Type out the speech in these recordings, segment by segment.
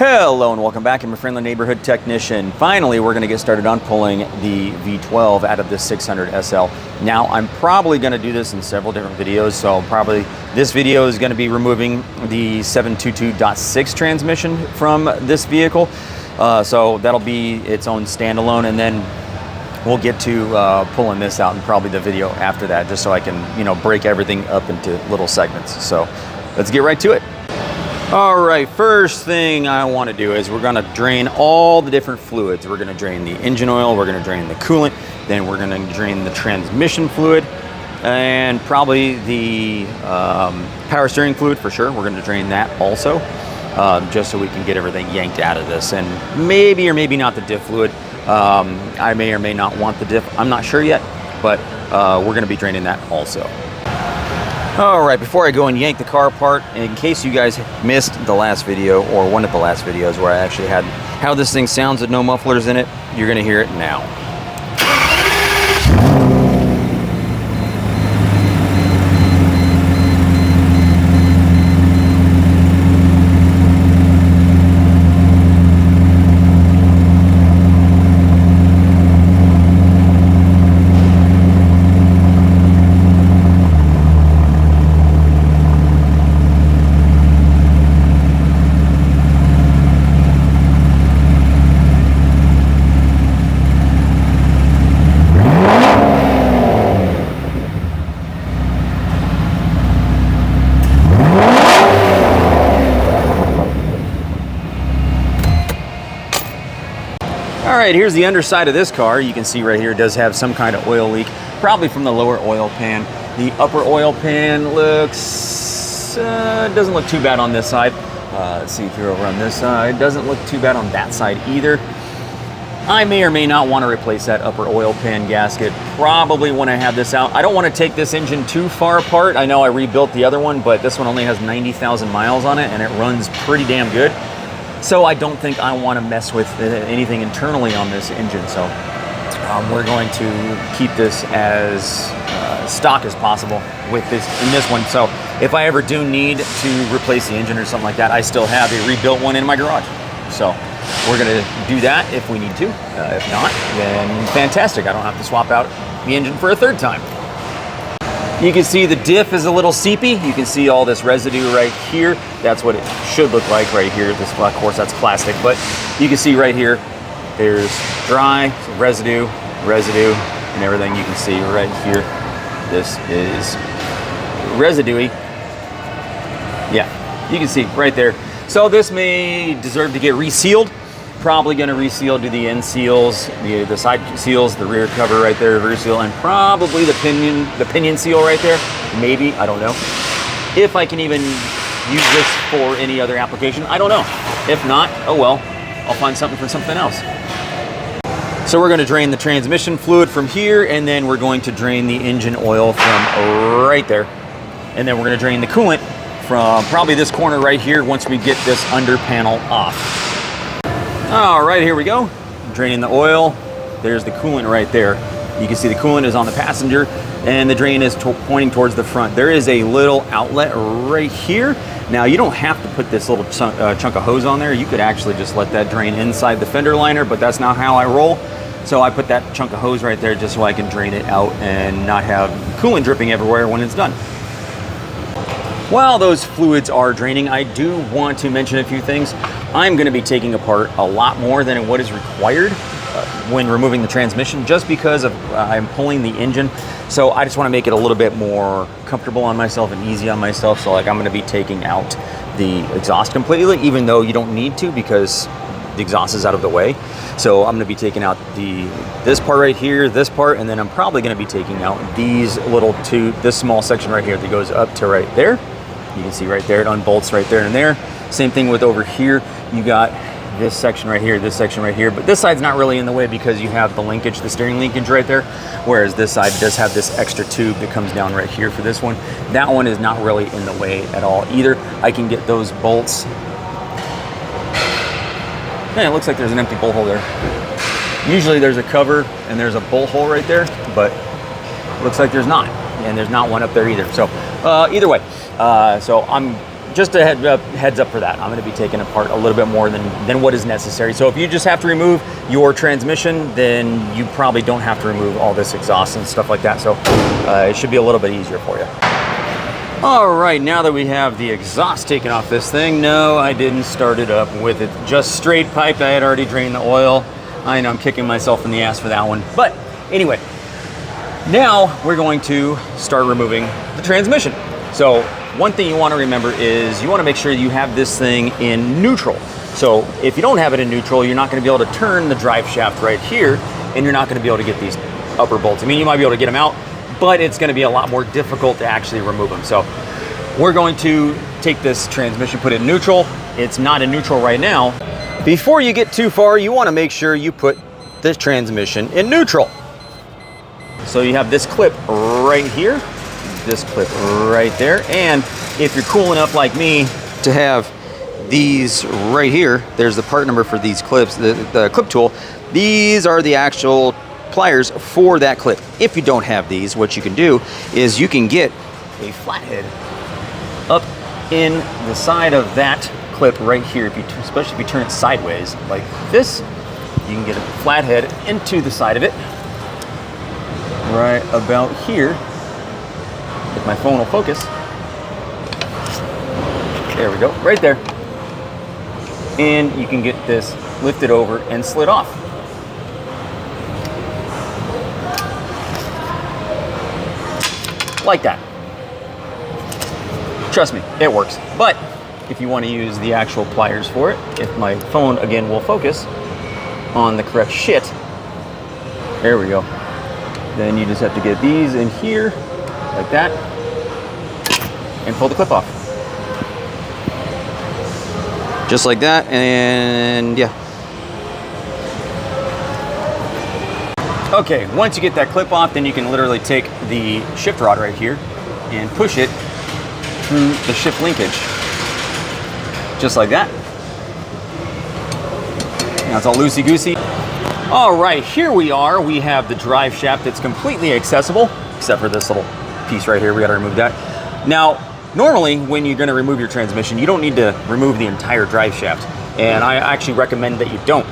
Hello and welcome back. I'm your friendly neighborhood technician. Finally, we're going to get started on pulling the V12 out of this 600 SL. Now, I'm probably going to do this in several different videos, so probably this video is going to be removing the 722.6 transmission from this vehicle. So that'll be its own standalone, and then we'll get to pulling this out and probably the video after that, just so I can, you know, break everything up into little segments. So let's get right to it. All right, first thing I want to do is we're going to drain all the different fluids. We're going to drain the engine oil, we're going to drain the coolant, then we're going to drain the transmission fluid, and probably the power steering fluid for sure. We're going to drain that also, just so we can get everything yanked out of this. And maybe or maybe not the diff fluid. I may or may not want the diff. I'm not sure yet, but we're going to be draining that also. All right, before I go and yank the car apart, in case you guys missed the last video, or one of the last videos where I actually had how this thing sounds with no mufflers in it, you're gonna hear it now. All right, here's the underside of this car. You can see right here it does have some kind of oil leak, probably from the lower oil pan. The upper oil pan looks, doesn't look too bad on this side. Let's see if you're over on this side. Doesn't look too bad on that side either. I may or may not want to replace that upper oil pan gasket, probably when I have this out. I don't want to take this engine too far apart. I know I rebuilt the other one, but this one only has 90,000 miles on it and it runs pretty damn good. So I don't think I want to mess with anything internally on this engine. So we're going to keep this as stock as possible with this in this one. So if I ever do need to replace the engine or something like that, I still have a rebuilt one in my garage. So we're going to do that if we need to. If not, then fantastic. I don't have to swap out the engine for a third time. You can see the diff is a little seepy. You can see all this residue right here. That's what it should look like right here. This, of course, that's plastic, but you can see right here, there's dry, so residue, and everything. You can see right here, this is residue-y. Yeah, you can see right there. So this may deserve to get resealed. Probably going to reseal, do the end seals, the side seals, the rear cover right there, rear seal, and probably the pinion seal right there. Maybe, I don't know. If I can even use this for any other application, I don't know. If not, oh well, I'll find something for something else. So we're going to drain the transmission fluid from here, and then we're going to drain the engine oil from right there. And then we're going to drain the coolant from probably this corner right here once we get this under panel off. All right, here we go. Draining the oil. There's the coolant right there. You can see the coolant is on the passenger and the drain is pointing towards the front. There is a little outlet right here. Now, you don't have to put this little chunk of hose on there. You could actually just let that drain inside the fender liner, but that's not how I roll. So I put that chunk of hose right there just so I can drain it out and not have coolant dripping everywhere when it's done. While those fluids are draining, I do want to mention a few things. I'm going to be taking apart a lot more than what is required when removing the transmission, just because of I'm pulling the engine. So I just want to make it a little bit more comfortable on myself and easy on myself. So like I'm going to be taking out the exhaust completely, even though you don't need to because the exhaust is out of the way. So I'm going to be taking out this part right here, this part, and then I'm probably going to be taking out these little this small section right here that goes up to right there. You can see right there, it unbolts right there and there. Same thing with over here. You got this section right here, this section right here, but this side's not really in the way because you have the linkage, the steering linkage right there, whereas this side does have this extra tube that comes down right here for this one. That one is not really in the way at all either. I can get those bolts. Yeah, it looks like there's an empty bolt hole there. Usually there's a cover and there's a bolt hole right there, but looks like there's not, and there's not one up there either. So either way, so I'm just a heads up for that. I'm going to be taking apart a little bit more than what is necessary. So if you just have to remove your transmission, then you probably don't have to remove all this exhaust and stuff like that. So it should be a little bit easier for you. All right, now that we have the exhaust taken off this thing, no, I didn't start it up with it just straight piped. I had already drained the oil. I know I'm kicking myself in the ass for that one. But anyway, now we're going to start removing the transmission. So one thing you want to remember is you want to make sure you have this thing in neutral. So if you don't have it in neutral, you're not going to be able to turn the drive shaft right here, and you're not going to be able to get these upper bolts. I mean, you might be able to get them out, but it's going to be a lot more difficult to actually remove them. So we're going to take this transmission, put it in neutral. It's not in neutral right now. Before you get too far, you want to make sure you put this transmission in neutral. So you have this clip right here, this clip right there, and if you're cool enough like me to have these right here, there's the part number for these clips, the clip tool. These are the actual pliers for that clip. If you don't have these, what you can do is you can get a flathead up in the side of that clip right here. Especially if you turn it sideways like this, you can get a flathead into the side of it right about here. If my phone will focus. There we go, right there. And you can get this lifted over and slid off. Like that. Trust me, it works. But if you want to use the actual pliers for it, if my phone again will focus on the correct shit, there we go. Then you just have to get these in here, like that, and pull the clip off. Just like that, and yeah. Okay, once you get that clip off, then you can literally take the shift rod right here and push it through the shift linkage. Just like that. Now it's all loosey-goosey. All right, here we are. We have the drive shaft that's completely accessible, except for this little piece right here. We gotta remove that. Now, normally when you're gonna remove your transmission, you don't need to remove the entire drive shaft. And I actually recommend that you don't.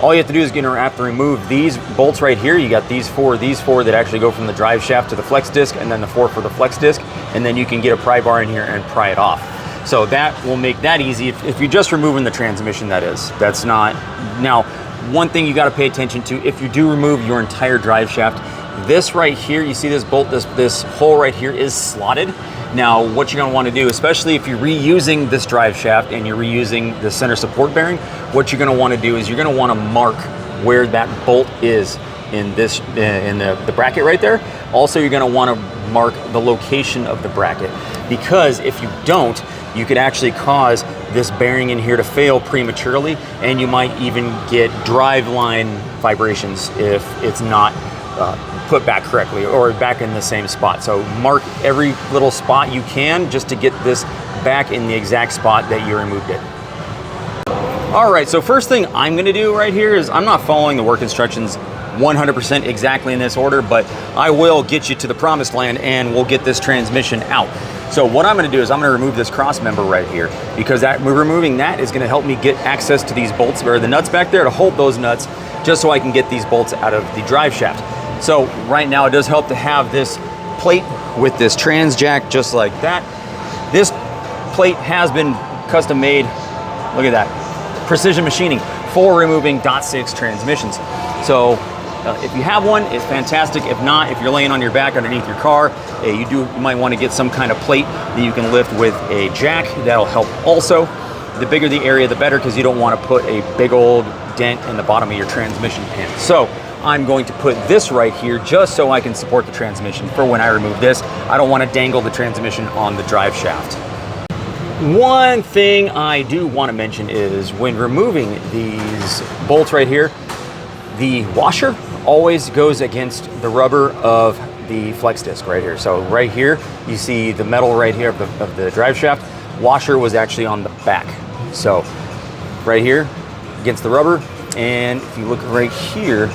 All you have to do is have to remove these bolts right here. You got these four that actually go from the drive shaft to the flex disc, and then the 4 for the flex disc, and then you can get a pry bar in here and pry it off. So that will make that easy. If you're just removing the transmission, that is. That's not. Now, one thing you got to pay attention to, if you do remove your entire drive shaft, this right here, you see this bolt, this hole right here is slotted. Now, what you're going to want to do, especially if you're reusing this drive shaft and you're reusing the center support bearing, what you're going to want to do is you're going to want to mark where that bolt is in this in the bracket right there. Also, you're going to want to mark the location of the bracket, because if you don't, you could actually cause this bearing in here to fail prematurely, and you might even get drive line vibrations if it's not put back correctly or back in the same spot. So mark every little spot you can just to get this back in the exact spot that you removed it. All right, so first thing I'm gonna do right here is I'm not following the work instructions 100% exactly in this order, but I will get you to the promised land and we'll get this transmission out. So what I'm gonna do is I'm gonna remove this cross member right here, because removing that is gonna help me get access to these bolts, or the nuts back there, to hold those nuts, just so I can get these bolts out of the drive shaft. So right now it does help to have this plate with this trans jack just like that. This plate has been custom made, look at that, precision machining for removing .6 transmissions. So if you have one, it's fantastic. If not, if you're laying on your back underneath your car, you might want to get some kind of plate that you can lift with a jack. That'll help also. The bigger the area, the better, because you don't want to put a big old dent in the bottom of your transmission pan. So I'm going to put this right here just so I can support the transmission for when I remove this. I don't want to dangle the transmission on the drive shaft. One thing I do want to mention is when removing these bolts right here, the washer always goes against the rubber of the flex disc right here. So right here, you see the metal right here of the drive shaft. Washer was actually on the back. So right here against the rubber, and if you look right here,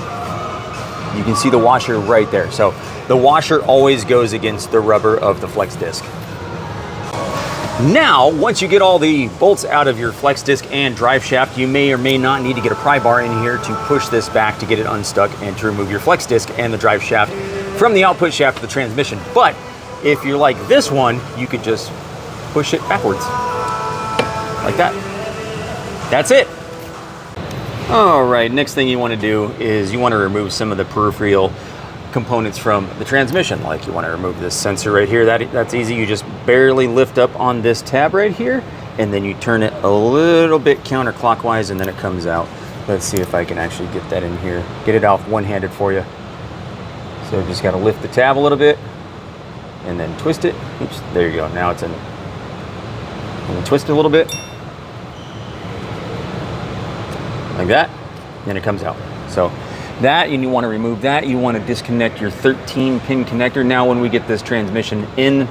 you can see the washer right there. So the washer always goes against the rubber of the flex disc. Now, once you get all the bolts out of your flex disc and drive shaft, you may or may not need to get a pry bar in here to push this back to get it unstuck and to remove your flex disc and the drive shaft from the output shaft of the transmission. But if you're like this one, you could just push it backwards, like that. That's it. All right, next thing you want to do is you want to remove some of the peripheral components from the transmission. Like you want to remove this sensor right here. That's easy. You just barely lift up on this tab right here, and then you turn it a little bit counterclockwise, and then it comes out. Let's see if I can actually get that in here. Get it off one-handed for you. So just got to lift the tab a little bit, and then twist it. Oops, there you go. Now it's in. And then twist it a little bit, like that. Then it comes out. So that, and you want to remove that. You want to disconnect your 13-pin connector. Now when we get this transmission in,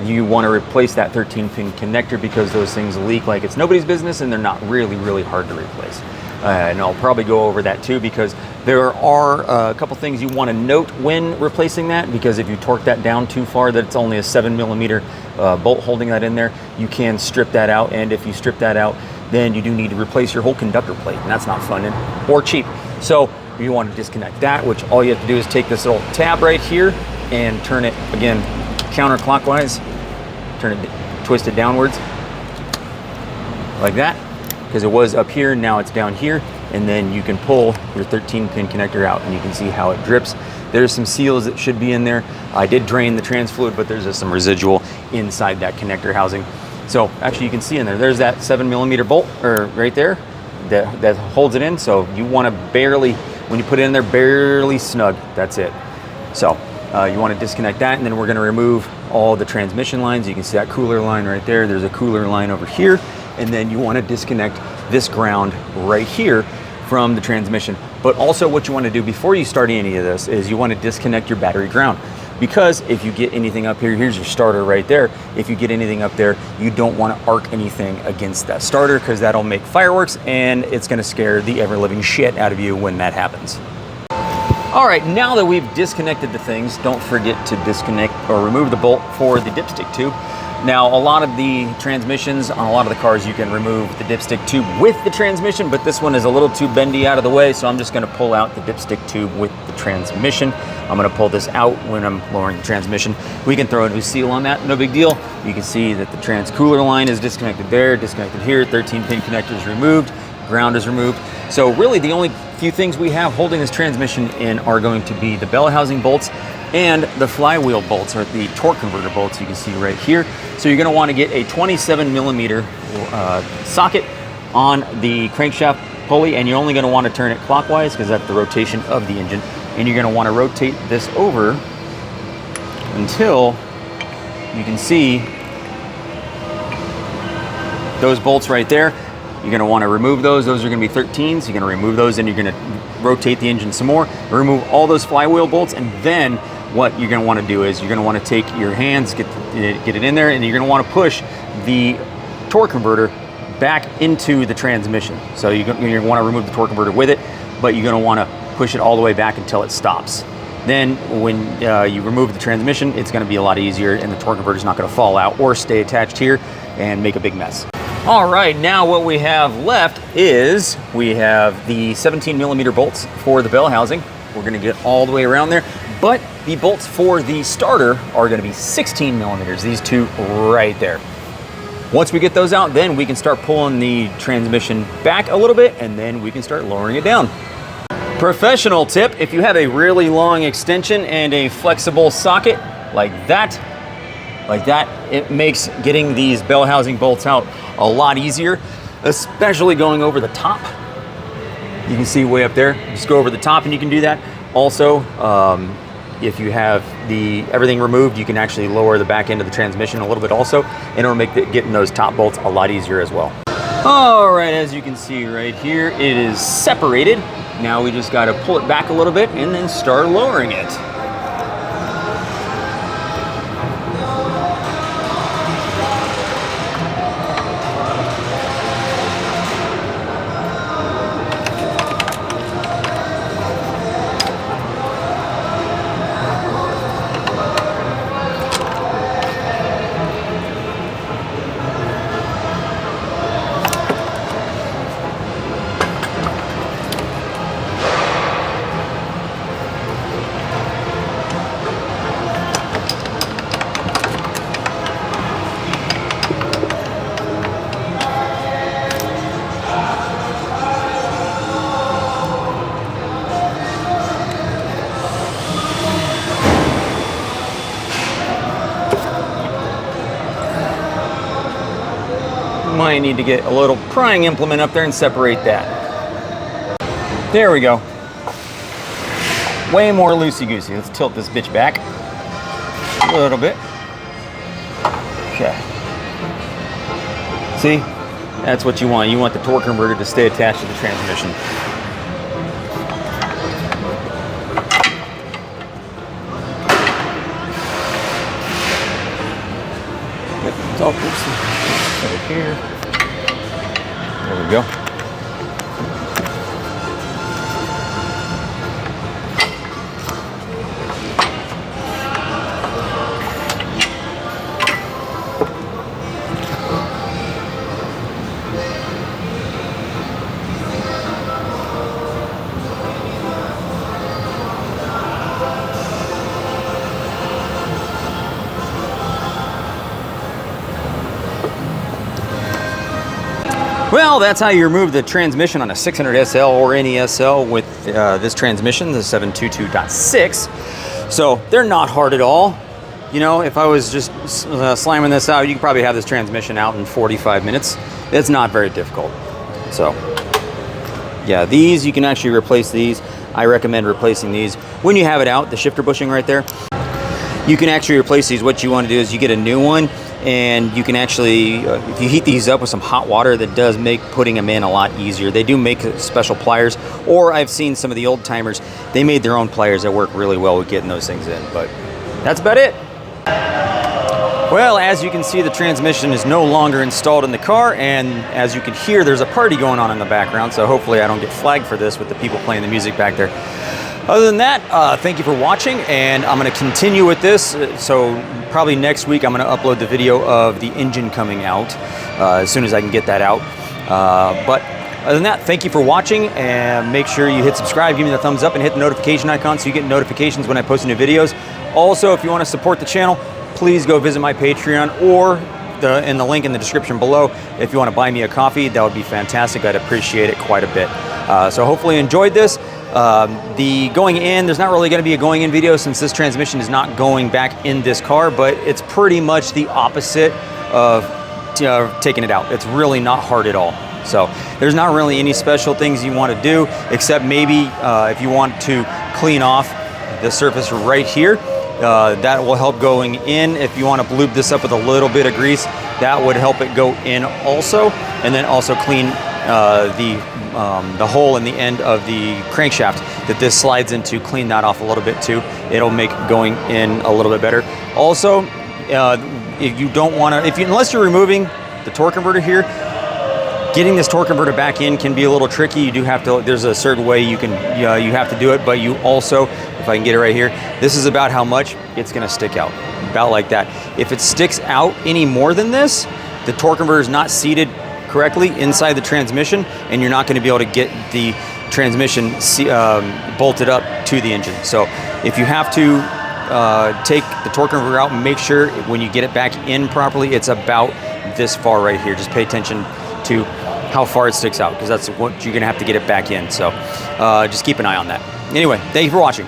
you want to replace that 13-pin connector because those things leak like it's nobody's business, and they're not really hard to replace. And I'll probably go over that too, because there are a couple things you want to note when replacing that, because if you torque that down too far that it's only a 7mm bolt holding that in there, you can strip that out. And if you strip that out, then you do need to replace your whole conductor plate, and that's not fun or cheap. So you want to disconnect that, which all you have to do is take this little tab right here and turn it, again, counterclockwise. Turn it, twist it downwards, like that, because it was up here, now it's down here, and then you can pull your 13-pin connector out, and you can see how it drips. There's some seals that should be in there. I did drain the trans fluid, but there's some residual inside that connector housing. So actually you can see in there, there's that 7mm bolt right there that holds it in. So you want to barely, when you put it in there, barely snug, that's it. So you want to disconnect that, and then we're going to remove all the transmission lines. You can see that cooler line right there. There's a cooler line over here, and then you want to disconnect this ground right here from the transmission. But also what you want to do before you start any of this is you want to disconnect your battery ground, because if you get anything up here, here's your starter right there. If you get anything up there, you don't want to arc anything against that starter, because that'll make fireworks, and it's going to scare the ever-living shit out of you when that happens. All right, now that we've disconnected the things, don't forget to disconnect or remove the bolt for the dipstick tube. Now, a lot of the transmissions on a lot of the cars, you can remove the dipstick tube with the transmission, but this one is a little too bendy out of the way, so I'm just going to pull out the dipstick tube with the transmission. I'm going to pull this out when I'm lowering the transmission. We can throw a new seal on that, no big deal. You can see that the trans cooler line is disconnected there, disconnected here, 13-pin connector is removed, ground is removed. So really the only few things we have holding this transmission in are going to be the bell housing bolts and the flywheel bolts, or the torque converter bolts you can see right here. So you're going to want to get a 27mm socket on the crankshaft pulley, and you're only going to want to turn it clockwise because that's the rotation of the engine. And you're going to want to rotate this over until you can see those bolts right there. You're going to want to remove those. Those are going to be 13s. You're going to remove those, and you're going to rotate the engine some more. Remove all those flywheel bolts, and then what you're going to want to do is you're going to want to take your hands, get it in there, and you're going to want to push the torque converter back into the transmission. So you're going to want to remove the torque converter with it, but you're going to want to push it all the way back until it stops. Then when you remove the transmission, it's going to be a lot easier, and the torque converter is not going to fall out or stay attached here and make a big mess. All right, now what we have left is we have the 17mm bolts for the bell housing. We're going to get all the way around there, but the bolts for the starter are going to be 16mm, these two right there. Once we get those out, then we can start pulling the transmission back a little bit, and then we can start lowering it down. Professional tip: if you have a really long extension and a flexible socket like that, it makes getting these bell housing bolts out a lot easier, especially going over the top. You can see way up there, just go over the top and you can do that. Also, if you have everything removed, you can actually lower the back end of the transmission a little bit also, and it'll make getting those top bolts a lot easier as well. All right, as you can see right here, it is separated. Now we just got to pull it back a little bit and then start lowering it. might need to get a little prying implement up there and separate that. There we go. Way more loosey-goosey. Let's tilt this bitch back a little bit. Okay. See? That's what you want. You want the torque converter to stay attached to the transmission. It's all right here. There we go. Well, that's how you remove the transmission on a 600 SL or any SL with this transmission, the 722.6. So they're not hard at all. You know, if I was just slamming this out, you could probably have this transmission out in 45 minutes. It's not very difficult. So yeah, these, you can actually replace these. I recommend replacing these. When you have it out, the shifter bushing right there, you can actually replace these. What you want to do is you get a new one, and you can actually, if you heat these up with some hot water, that does make putting them in a lot easier. They do make special pliers, or I've seen some of the old timers, they made their own pliers that work really well with getting those things in, but that's about it. Well, as you can see, the transmission is no longer installed in the car, and as you can hear, there's a party going on in the background, so hopefully I don't get flagged for this with the people playing the music back there. Other than that, thank you for watching, and I'm going to continue with this. So probably next week I'm going to upload the video of the engine coming out as soon as I can get that out. But other than that, thank you for watching, and make sure you hit subscribe, give me the thumbs up, and hit the notification icon so you get notifications when I post new videos. Also, if you want to support the channel, please go visit my Patreon or in the link in the description below. If you want to buy me a coffee, that would be fantastic. I'd appreciate it quite a bit. So hopefully you enjoyed this. The going in, there's not really going to be a going in video since this transmission is not going back in this car, but it's pretty much the opposite of taking it out. It's really not hard at all. So there's not really any special things you want to do, except maybe if you want to clean off the surface right here, that will help going in. If you want to lube this up with a little bit of grease, that would help it go in also, and then also clean the hole in the end of the crankshaft that this slides into. Clean that off a little bit too. It'll make going in a little bit better. Also, if you don't want to, unless you're removing the torque converter here, getting this torque converter back in can be a little tricky. You do have to, there's a certain way you can, you have to do it, but you also, if I can get it right here, this is about how much it's going to stick out, about like that. If it sticks out any more than this, the torque converter is not seated correctly inside the transmission, and you're not going to be able to get the transmission bolted up to the engine. So if you have to take the torque converter out, make sure when you get it back in properly, it's about this far right here. Just pay attention to how far it sticks out, because that's what you're going to have to get it back in. So just keep an eye on that. Anyway, thank you for watching.